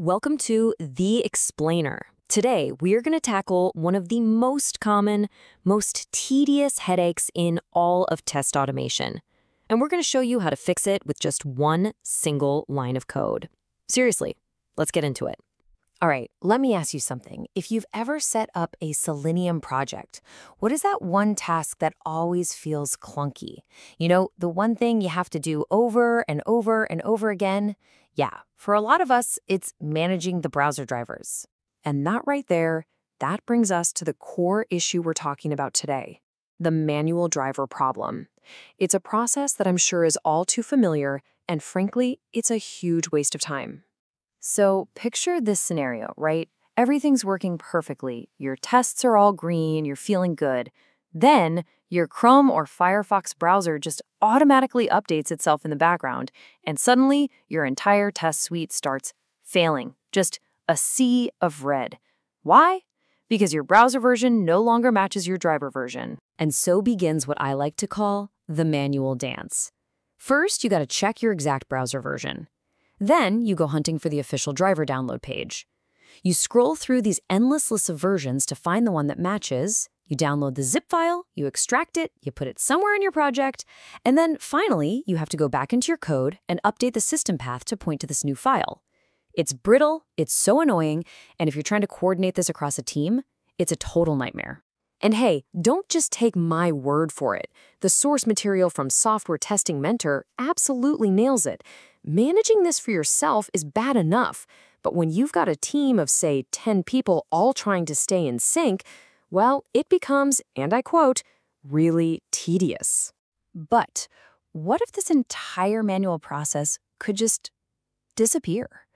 Welcome to The Explainer. Today, we're going to tackle one of the most common, most tedious headaches in all of test automation. And we're going to show you how to fix it with just one single line of code. Seriously, let's get into it. All right, let me ask you something. If you've ever set up a Selenium project, what is that one task that always feels clunky? The one thing you have to do over and over and over again? Yeah, for a lot of us, it's managing the browser drivers. And that right there, that brings us to the core issue we're talking about today, the manual driver problem. It's a process that I'm sure is all too familiar, and frankly, it's a huge waste of time. So picture this scenario, right? Everything's working perfectly. Your tests are all green, you're feeling good. Then your Chrome or Firefox browser just automatically updates itself in the background, and suddenly your entire test suite starts failing. Just a sea of red. Why? Because your browser version no longer matches your driver version. And so begins what I like to call the manual dance. First, you got to check your exact browser version. Then you go hunting for the official driver download page. You scroll through these endless lists of versions to find the one that matches. You download the zip file, you extract it, you put it somewhere in your project, and then finally, you have to go back into your code and update the system path to point to this new file. It's brittle, it's so annoying, and if you're trying to coordinate this across a team, it's a total nightmare. And hey, don't just take my word for it. The source material from Software Testing Mentor absolutely nails it. Managing this for yourself is bad enough, but when you've got a team of, say, 10 people all trying to stay in sync, well, it becomes, and I quote, really tedious. But what if this entire manual process could just disappear?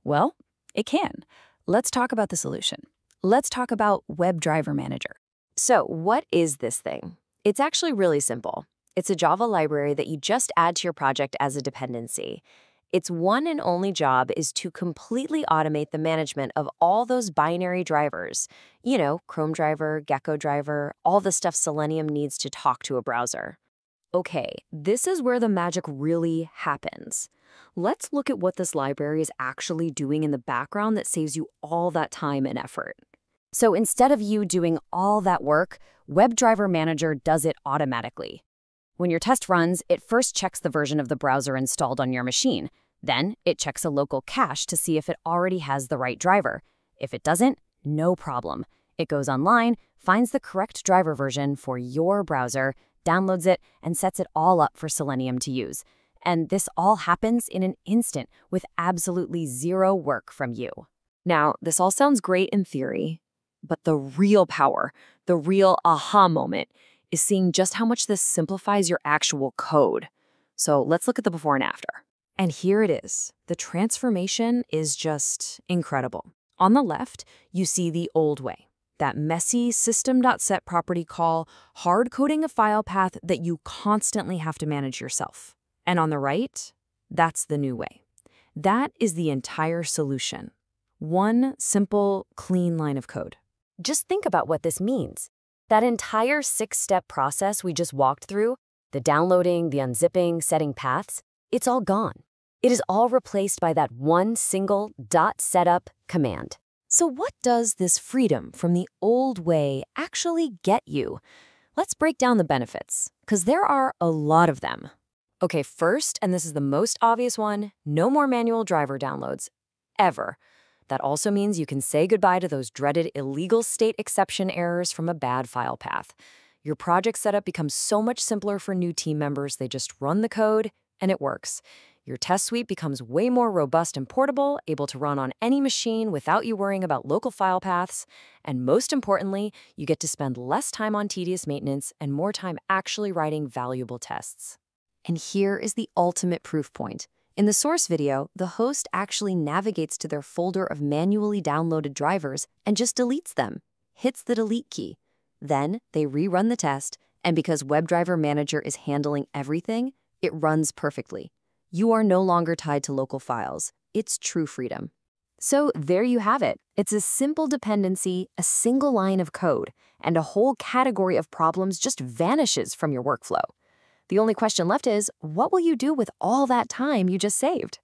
Well, it can. Let's talk about the solution. Let's talk about WebDriver Manager. So what is this thing? It's actually really simple. It's a Java library that you just add to your project as a dependency. Its one and only job is to completely automate the management of all those binary drivers. Chrome driver, Gecko driver, all the stuff Selenium needs to talk to a browser. Okay, this is where the magic really happens. Let's look at what this library is actually doing in the background that saves you all that time and effort. So instead of you doing all that work, WebDriver Manager does it automatically. When your test runs, it first checks the version of the browser installed on your machine. Then it checks a local cache to see if it already has the right driver. If it doesn't, no problem. It goes online, finds the correct driver version for your browser, downloads it, and sets it all up for Selenium to use. And this all happens in an instant with absolutely zero work from you. Now, this all sounds great in theory, but the real power, the real aha moment, is seeing just how much this simplifies your actual code. So let's look at the before and after. And here it is. The transformation is just incredible. On the left, you see the old way, that messy system.set property call, hard-coding a file path that you constantly have to manage yourself. And on the right, that's the new way. That is the entire solution. One simple, clean line of code. Just think about what this means. That entire 6-step process we just walked through, the downloading, the unzipping, setting paths, it's all gone. It is all replaced by that one single .setup command. So what does this freedom from the old way actually get you? Let's break down the benefits, because there are a lot of them. Okay, first, and this is the most obvious one, no more manual driver downloads, ever. That also means you can say goodbye to those dreaded illegal state exception errors from a bad file path. Your project setup becomes so much simpler for new team members. They just run the code, and it works. Your test suite becomes way more robust and portable, able to run on any machine without you worrying about local file paths. And most importantly, you get to spend less time on tedious maintenance and more time actually writing valuable tests. And here is the ultimate proof point. In the source video, the host actually navigates to their folder of manually downloaded drivers and just deletes them, hits the delete key. Then they rerun the test, and because WebDriver Manager is handling everything, it runs perfectly. You are no longer tied to local files. It's true freedom. So there you have it. It's a simple dependency, a single line of code, and a whole category of problems just vanishes from your workflow. The only question left is, what will you do with all that time you just saved?